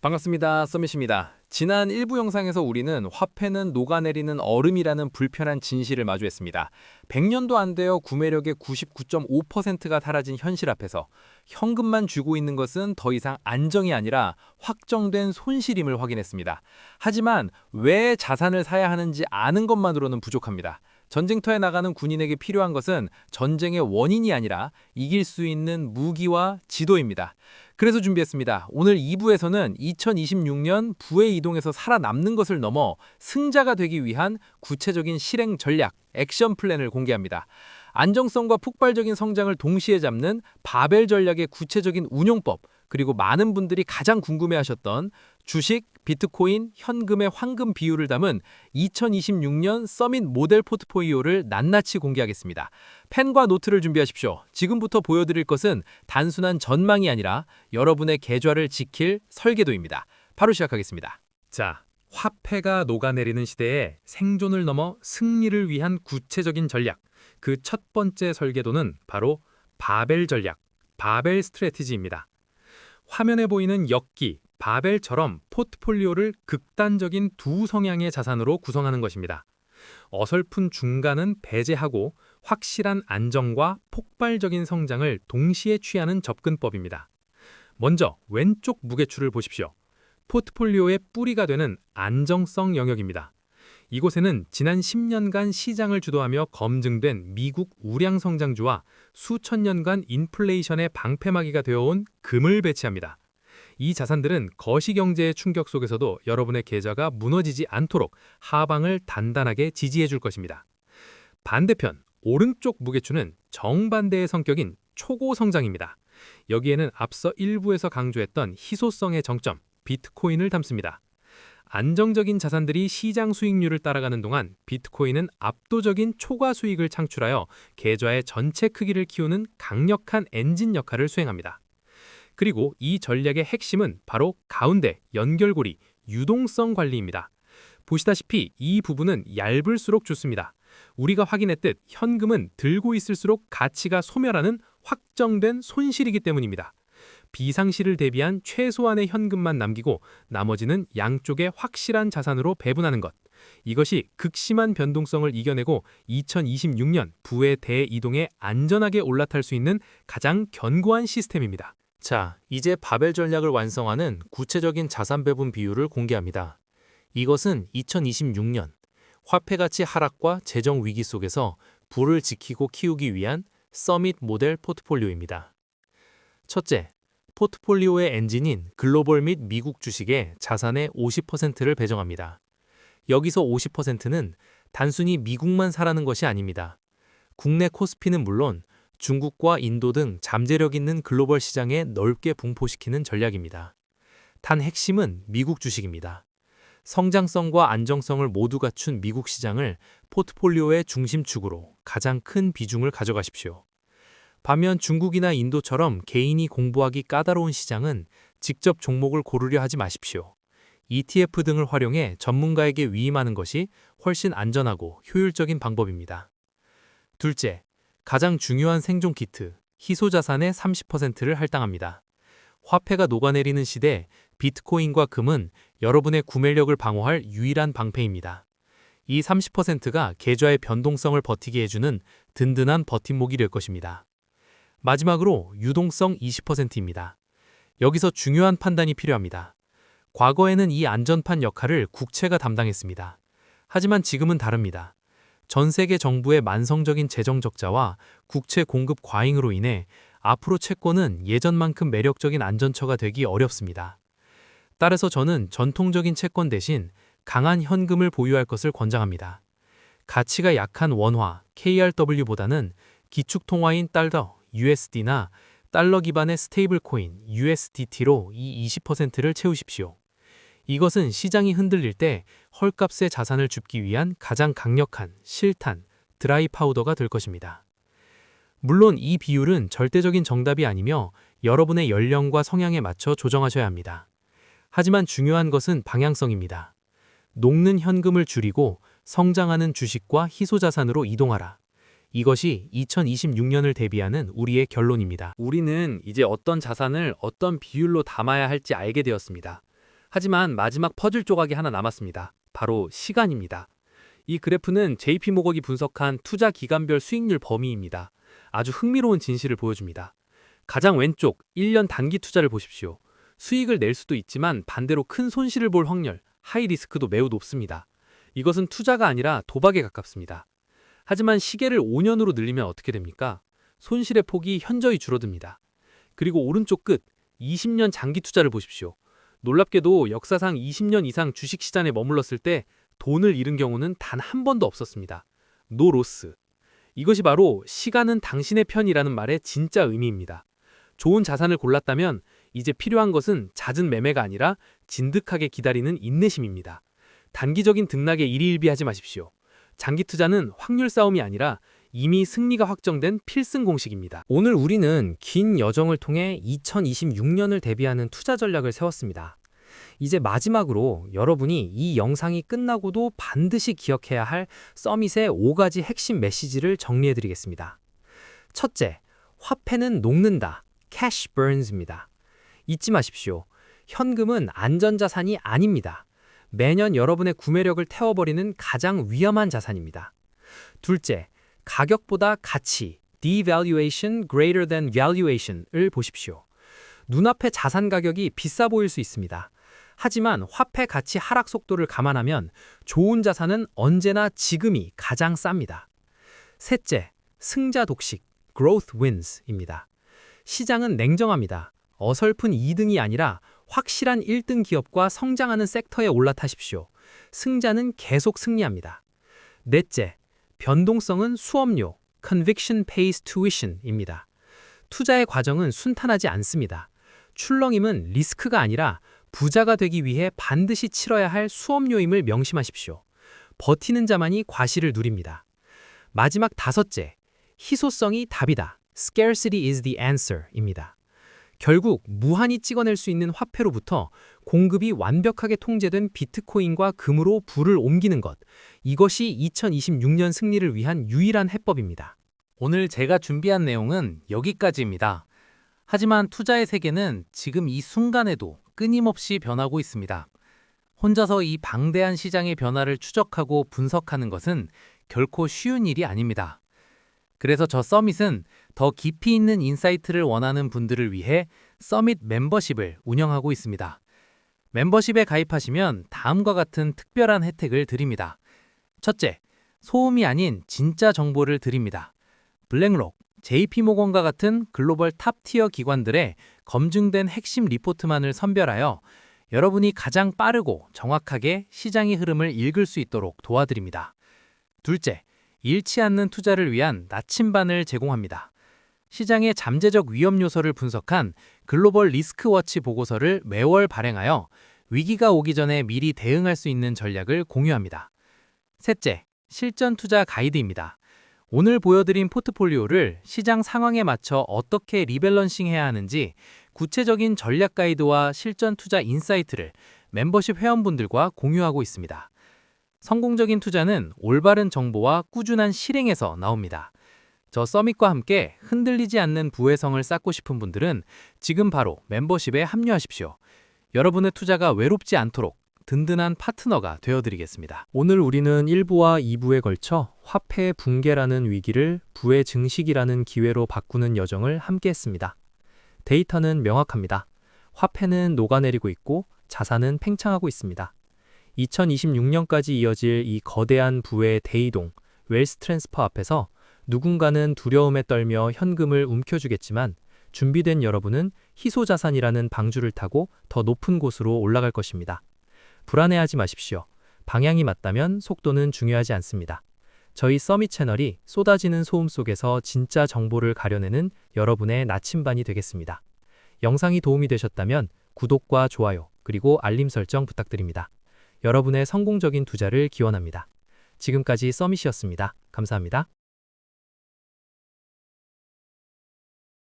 반갑습니다. 서밋입니다. 지난 일부 영상에서 우리는 화폐는 녹아내리는 얼음이라는 불편한 진실을 마주했습니다. 100년도 안 되어 구매력의 99.5%가 사라진 현실 앞에서 현금만 쥐고 있는 것은 더 이상 안정이 아니라 확정된 손실임을 확인했습니다. 하지만 왜 자산을 사야 하는지 아는 것만으로는 부족합니다. 전쟁터에 나가는 군인에게 필요한 것은 전쟁의 원인이 아니라 이길 수 있는 무기와 지도입니다. 그래서 준비했습니다. 오늘 2부에서는 2026년 부의 이동에서 살아남는 것을 넘어 승자가 되기 위한 구체적인 실행 전략, 액션 플랜을 공개합니다. 안정성과 폭발적인 성장을 동시에 잡는 바벨 전략의 구체적인 운용법, 그리고 많은 분들이 가장 궁금해하셨던 주식, 비트코인, 현금의 황금 비율을 담은 2026년 서밋 모델 포트폴리오를 낱낱이 공개하겠습니다. 펜과 노트를 준비하십시오. 지금부터 보여드릴 것은 단순한 전망이 아니라 여러분의 계좌를 지킬 설계도입니다. 바로 시작하겠습니다. 자, 화폐가 녹아내리는 시대에 생존을 넘어 승리를 위한 구체적인 전략. 그 첫 번째 설계도는 바로 바벨 전략, 바벨 스트래티지입니다. 화면에 보이는 역기, 바벨처럼 포트폴리오를 극단적인 두 성향의 자산으로 구성하는 것입니다. 어설픈 중간은 배제하고 확실한 안정과 폭발적인 성장을 동시에 취하는 접근법입니다. 먼저 왼쪽 무게추를 보십시오. 포트폴리오의 뿌리가 되는 안정성 영역입니다. 이곳에는 지난 10년간 시장을 주도하며 검증된 미국 우량 성장주와 수천 년간 인플레이션의 방패막이가 되어온 금을 배치합니다. 이 자산들은 거시경제의 충격 속에서도 여러분의 계좌가 무너지지 않도록 하방을 단단하게 지지해 줄 것입니다. 반대편, 오른쪽 무게추는 정반대의 성격인 초고 성장입니다. 여기에는 앞서 일부에서 강조했던 희소성의 정점, 비트코인을 담습니다. 안정적인 자산들이 시장 수익률을 따라가는 동안 비트코인은 압도적인 초과 수익을 창출하여 계좌의 전체 크기를 키우는 강력한 엔진 역할을 수행합니다. 그리고 이 전략의 핵심은 바로 가운데 연결고리, 유동성 관리입니다. 보시다시피 이 부분은 얇을수록 좋습니다. 우리가 확인했듯 현금은 들고 있을수록 가치가 소멸하는 확정된 손실이기 때문입니다. 비상시를 대비한 최소한의 현금만 남기고 나머지는 양쪽의 확실한 자산으로 배분하는 것. 이것이 극심한 변동성을 이겨내고 2026년 부의 대이동에 안전하게 올라탈 수 있는 가장 견고한 시스템입니다. 자, 이제 바벨 전략을 완성하는 구체적인 자산 배분 비율을 공개합니다. 이것은 2026년 화폐 가치 하락과 재정 위기 속에서 부를 지키고 키우기 위한 서밋 모델 포트폴리오입니다. 첫째, 포트폴리오의 엔진인 글로벌 및 미국 주식에 자산의 50%를 배정합니다. 여기서 50%는 단순히 미국만 사라는 것이 아닙니다. 국내 코스피는 물론 중국과 인도 등 잠재력 있는 글로벌 시장에 넓게 분포시키는 전략입니다. 단 핵심은 미국 주식입니다. 성장성과 안정성을 모두 갖춘 미국 시장을 포트폴리오의 중심축으로 가장 큰 비중을 가져가십시오. 반면 중국이나 인도처럼 개인이 공부하기 까다로운 시장은 직접 종목을 고르려 하지 마십시오. ETF 등을 활용해 전문가에게 위임하는 것이 훨씬 안전하고 효율적인 방법입니다. 둘째, 가장 중요한 생존 키트, 희소자산의 30%를 할당합니다. 화폐가 녹아내리는 시대, 비트코인과 금은 여러분의 구매력을 방어할 유일한 방패입니다. 이 30%가 계좌의 변동성을 버티게 해주는 든든한 버팀목이 될 것입니다. 마지막으로 유동성 20%입니다. 여기서 중요한 판단이 필요합니다. 과거에는 이 안전판 역할을 국채가 담당했습니다. 하지만 지금은 다릅니다. 전 세계 정부의 만성적인 재정 적자와 국채 공급 과잉으로 인해 앞으로 채권은 예전만큼 매력적인 안전처가 되기 어렵습니다. 따라서 저는 전통적인 채권 대신 강한 현금을 보유할 것을 권장합니다. 가치가 약한 원화, KRW보다는 기축통화인 달러, USD나 달러 기반의 스테이블 코인, USDT로 이 20%를 채우십시오. 이것은 시장이 흔들릴 때 헐값의 자산을 줍기 위한 가장 강력한 실탄, 드라이 파우더가 될 것입니다. 물론 이 비율은 절대적인 정답이 아니며 여러분의 연령과 성향에 맞춰 조정하셔야 합니다. 하지만 중요한 것은 방향성입니다. 녹는 현금을 줄이고 성장하는 주식과 희소자산으로 이동하라. 이것이 2026년을 대비하는 우리의 결론입니다. 우리는 이제 어떤 자산을 어떤 비율로 담아야 할지 알게 되었습니다. 하지만 마지막 퍼즐 조각이 하나 남았습니다. 바로 시간입니다. 이 그래프는 JP모건이 분석한 투자 기간별 수익률 범위입니다. 아주 흥미로운 진실을 보여줍니다. 가장 왼쪽 1년 단기 투자를 보십시오. 수익을 낼 수도 있지만 반대로 큰 손실을 볼 확률, 하이 리스크도 매우 높습니다. 이것은 투자가 아니라 도박에 가깝습니다. 하지만 시계를 5년으로 늘리면 어떻게 됩니까? 손실의 폭이 현저히 줄어듭니다. 그리고 오른쪽 끝 20년 장기 투자를 보십시오. 놀랍게도 역사상 20년 이상 주식시장에 머물렀을 때 돈을 잃은 경우는 단 한 번도 없었습니다. 노 로스. 이것이 바로 시간은 당신의 편이라는 말의 진짜 의미입니다. 좋은 자산을 골랐다면 이제 필요한 것은 잦은 매매가 아니라 진득하게 기다리는 인내심입니다. 단기적인 등락에 일희일비하지 마십시오. 장기 투자는 확률 싸움이 아니라 이미 승리가 확정된 필승 공식입니다. 오늘 우리는 긴 여정을 통해 2026년을 대비하는 투자 전략을 세웠습니다. 이제 마지막으로 여러분이 이 영상이 끝나고도 반드시 기억해야 할 서밋의 5가지 핵심 메시지를 정리해드리겠습니다. 첫째, 화폐는 녹는다. Cash burns입니다. 잊지 마십시오. 현금은 안전자산이 아닙니다. 매년 여러분의 구매력을 태워버리는 가장 위험한 자산입니다. 둘째, 가격보다 가치, devaluation greater than valuation을 보십시오. 눈앞의 자산 가격이 비싸 보일 수 있습니다. 하지만 화폐 가치 하락 속도를 감안하면 좋은 자산은 언제나 지금이 가장 쌉니다. 셋째, 승자 독식, growth wins입니다. 시장은 냉정합니다. 어설픈 2등이 아니라 확실한 1등 기업과 성장하는 섹터에 올라타십시오. 승자는 계속 승리합니다. 넷째, 변동성은 수업료, conviction pays tuition입니다. 투자의 과정은 순탄하지 않습니다. 출렁임은 리스크가 아니라 부자가 되기 위해 반드시 치러야 할 수업료임을 명심하십시오. 버티는 자만이 과실을 누립니다. 마지막 다섯째, 희소성이 답이다. Scarcity is the answer입니다. 결국 무한히 찍어낼 수 있는 화폐로부터 공급이 완벽하게 통제된 비트코인과 금으로 부를 옮기는 것. 이것이 2026년 승리를 위한 유일한 해법입니다. 오늘 제가 준비한 내용은 여기까지입니다. 하지만 투자의 세계는 지금 이 순간에도 끊임없이 변하고 있습니다. 혼자서 이 방대한 시장의 변화를 추적하고 분석하는 것은 결코 쉬운 일이 아닙니다. 그래서 저 서밋은 더 깊이 있는 인사이트를 원하는 분들을 위해 서밋 멤버십을 운영하고 있습니다. 멤버십에 가입하시면 다음과 같은 특별한 혜택을 드립니다. 첫째, 소음이 아닌 진짜 정보를 드립니다. 블랙록, JP모건과 같은 글로벌 탑티어 기관들의 검증된 핵심 리포트만을 선별하여 여러분이 가장 빠르고 정확하게 시장의 흐름을 읽을 수 있도록 도와드립니다. 둘째, 잃지 않는 투자를 위한 나침반을 제공합니다. 시장의 잠재적 위험 요소를 분석한 글로벌 리스크워치 보고서를 매월 발행하여 위기가 오기 전에 미리 대응할 수 있는 전략을 공유합니다. 셋째, 실전 투자 가이드입니다. 오늘 보여드린 포트폴리오를 시장 상황에 맞춰 어떻게 리밸런싱해야 하는지 구체적인 전략 가이드와 실전 투자 인사이트를 멤버십 회원분들과 공유하고 있습니다. 성공적인 투자는 올바른 정보와 꾸준한 실행에서 나옵니다. 저 서밋과 함께 흔들리지 않는 부회성을 쌓고 싶은 분들은 지금 바로 멤버십에 합류하십시오. 여러분의 투자가 외롭지 않도록 든든한 파트너가 되어드리겠습니다. 오늘 우리는 1부와 2부에 걸쳐 화폐의 붕괴라는 위기를 부의 증식이라는 기회로 바꾸는 여정을 함께 했습니다. 데이터는 명확합니다. 화폐는 녹아내리고 있고 자산은 팽창하고 있습니다. 2026년까지 이어질 이 거대한 부의 대이동, 웰스 트랜스퍼 앞에서 누군가는 두려움에 떨며 현금을 움켜쥐겠지만 준비된 여러분은 희소자산이라는 방주를 타고 더 높은 곳으로 올라갈 것입니다. 불안해하지 마십시오. 방향이 맞다면 속도는 중요하지 않습니다. 저희 서밋 채널이 쏟아지는 소음 속에서 진짜 정보를 가려내는 여러분의 나침반이 되겠습니다. 영상이 도움이 되셨다면 구독과 좋아요, 그리고 알림 설정 부탁드립니다. 여러분의 성공적인 투자를 기원합니다. 지금까지 서밋이었습니다. 감사합니다.